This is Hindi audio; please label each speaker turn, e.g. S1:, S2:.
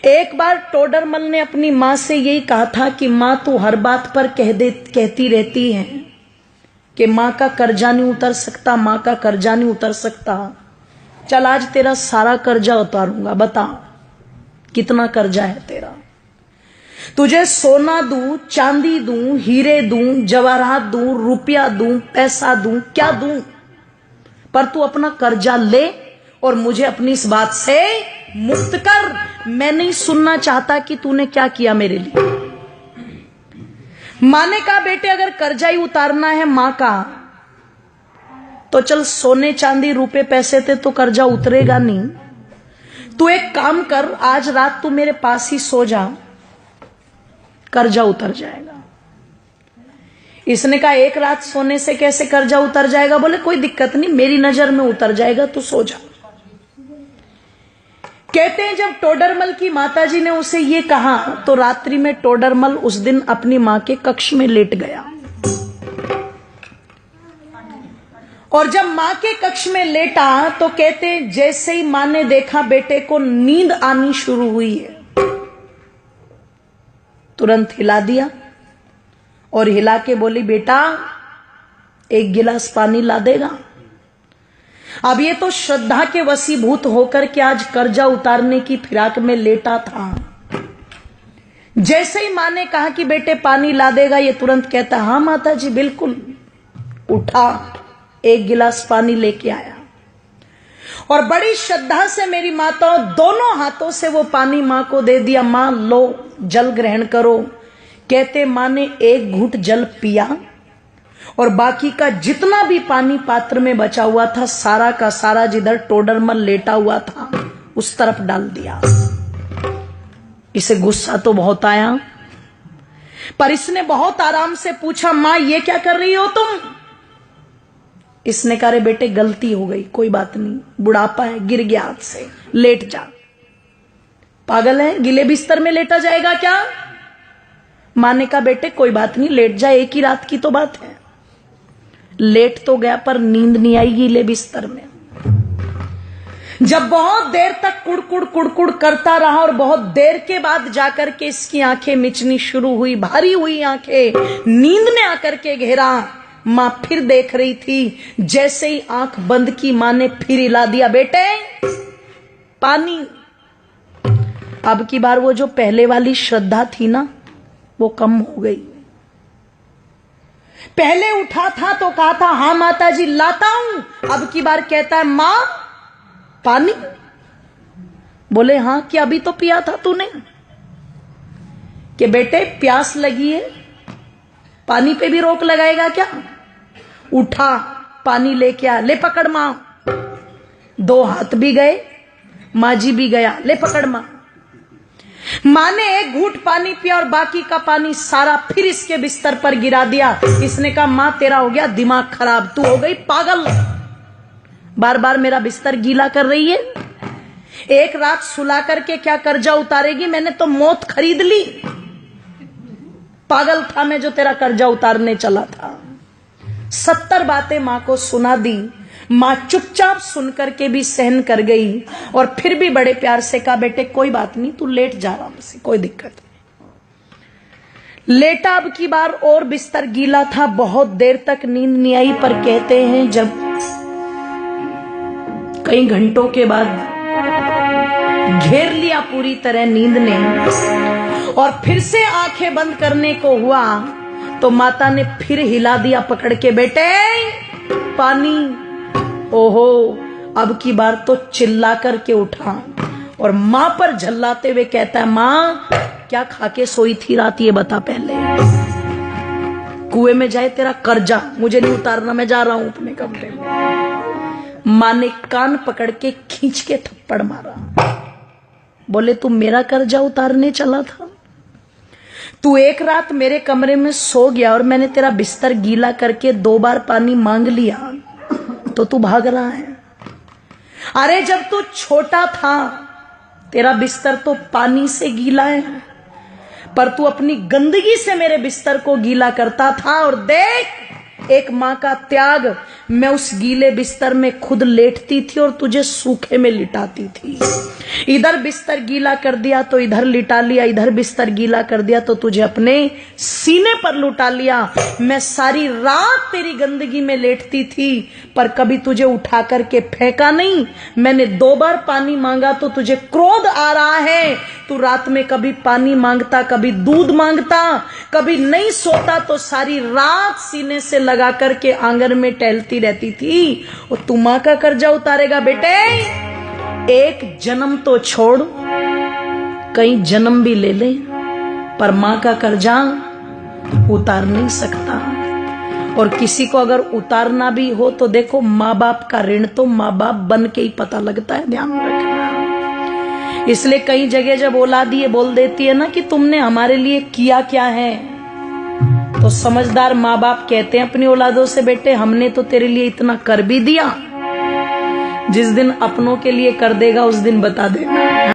S1: एक बार टोडरमल ने अपनी माँ से यही कहा था कि माँ तू हर बात पर कहती रहती है कि माँ का कर्जा नहीं उतर सकता, माँ का कर्जा नहीं उतर सकता। चल आज तेरा सारा कर्जा उतारूंगा, बता कितना कर्जा है तेरा। तुझे सोना दूं, चांदी दूं, हीरे दूं, जवाहरात दूं, रुपया दूं, पैसा दूं, क्या दूं, पर तू अपना कर्जा ले और मुझे अपनी इस बात से मुक्त कर। मैं नहीं सुनना चाहता कि तूने क्या किया मेरे लिए। मां ने कहा बेटे अगर कर्जा ही उतारना है मां का तो चल सोने चांदी रुपए पैसे थे तो कर्जा उतरेगा नहीं। तू एक काम कर, आज रात तू मेरे पास ही सो जा, कर्जा उतर जाएगा। इसने कहा एक रात सोने से कैसे कर्जा उतर जाएगा? बोले कोई दिक्कत नहीं, मेरी नजर में उतर जाएगा, तू सो जा। कहते हैं जब टोडरमल की माताजी ने उसे ये कहा तो रात्रि में टोडरमल उस दिन अपनी मां के कक्ष में लेट गया। और जब मां के कक्ष में लेटा तो कहते हैं जैसे ही मां ने देखा बेटे को नींद आनी शुरू हुई है, तुरंत हिला दिया और हिला के बोली बेटा एक गिलास पानी ला देगा। अब ये तो श्रद्धा के वशीभूत होकर के आज कर्जा उतारने की फिराक में लेटा था। जैसे ही मां ने कहा कि बेटे पानी ला देगा, ये तुरंत कहता हाँ माता जी बिल्कुल। उठा, एक गिलास पानी लेके आया और बड़ी श्रद्धा से मेरी माताओं दोनों हाथों से वो पानी मां को दे दिया। मां लो जल ग्रहण करो। कहते मां ने एक घूंट जल पिया और बाकी का जितना भी पानी पात्र में बचा हुआ था सारा का सारा जिधर टोडरमल लेटा हुआ था उस तरफ डाल दिया। इसे गुस्सा तो बहुत आया, पर इसने बहुत आराम से पूछा मां ये क्या कर रही हो तुम? इसने कहा रे बेटे गलती हो गई, कोई बात नहीं, बुढ़ापा है, गिर गया हाथ से, लेट जा। पागल है, गीले बिस्तर में लेटा जाएगा क्या? मां ने कहा बेटे कोई बात नहीं, लेट जा, एक ही रात की तो बात है। लेट तो गया पर नींद नहीं आई गीले बिस्तर में। जब बहुत देर तक कुड़कुड़ कुड़कुड़ करता रहा और बहुत देर के बाद जाकर के इसकी आंखें मिचनी शुरू हुई, भारी हुई आंखें, नींद ने आकर के घेरा। मां फिर देख रही थी, जैसे ही आंख बंद की मां ने फिर हिला दिया बेटे पानी। अब की बार वो जो पहले वाली श्रद्धा थी ना वो कम हो गई। पहले उठा था तो कहा था हाँ माता जी लाता हूं, अब की बार कहता है मां पानी। बोले हाँ क्या अभी तो पिया था तूने? कि बेटे प्यास लगी है, पानी पे भी रोक लगाएगा क्या? उठा पानी लेके आ, ले पकड़ मां। दो हाथ भी गए, मां जी भी गया, ले पकड़ मां। मां ने एक घूंट पानी पिया और बाकी का पानी सारा फिर इसके बिस्तर पर गिरा दिया। इसने कहा मां तेरा हो गया दिमाग खराब, तू हो गई पागल, बार बार मेरा बिस्तर गीला कर रही है। एक रात सुला करके क्या कर्जा उतारेगी? मैंने तो मौत खरीद ली। पागल था मैं जो तेरा कर्जा उतारने चला था। 70 बातें मां को सुना दी। मां चुपचाप सुनकर के भी सहन कर गई और फिर भी बड़े प्यार से कहा बेटे कोई बात नहीं, तू लेट जा आराम से, कोई दिक्कत नहीं। लेटा, अब की बार और बिस्तर गीला था, बहुत देर तक नींद नहीं आई। पर कहते हैं जब कई घंटों के बाद घेर लिया पूरी तरह नींद ने और फिर से आंखें बंद करने को हुआ तो माता ने फिर हिला दिया पकड़ के, बेटे पानी। ओहो, अब की बार तो चिल्ला करके उठा और मां पर झल्लाते हुए कहता है मां क्या खा के सोई थी रात ये बता पहले। कुएं में जाए तेरा कर्जा, मुझे नहीं उतारना, मैं जा रहा हूं अपने कमरे में। मां ने कान पकड़ के खींच के थप्पड़ मारा। बोले तू मेरा कर्जा उतारने चला था? तू एक रात मेरे कमरे में सो गया और मैंने तेरा बिस्तर गीला करके 2 बार पानी मांग लिया तो तू भाग रहा है। अरे जब तू छोटा था तेरा बिस्तर तो पानी से गीला है, पर तू अपनी गंदगी से मेरे बिस्तर को गीला करता था। और देख एक माँ का त्याग, मैं उस गीले बिस्तर में खुद लेटती थी और तुझे सूखे में लिटाती थी। इधर बिस्तर गीला कर दिया तो इधर लिटा लिया, इधर बिस्तर गीला कर दिया तो तुझे अपने सीने पर लुटा लिया। मैं सारी रात तेरी गंदगी में लेटती थी पर कभी तुझे उठा करके फेंका नहीं। मैंने 2 बार पानी मांगा तो तुझे क्रोध आ रहा है। तू रात में कभी पानी मांगता, कभी दूध मांगता, कभी नहीं सोता तो सारी रात सीने से लगा करके आंगन में टहलती रहती थी। और तू मां का कर्जा उतारेगा बेटे? एक जन्म तो छोड़, कई जन्म भी ले ले, पर मां का कर्जा उतार नहीं सकता। और किसी को अगर उतारना भी हो तो देखो, माँ बाप का ऋण तो माँ बाप बन के ही पता लगता है, ध्यान रखना। इसलिए कई जगह जब औलाद ये बोल देती है ना कि तुमने हमारे लिए किया क्या है, तो समझदार माँ बाप कहते हैं अपनी औलादों से, बेटे हमने तो तेरे लिए इतना कर भी दिया, जिस दिन अपनों के लिए कर देगा उस दिन बता देना।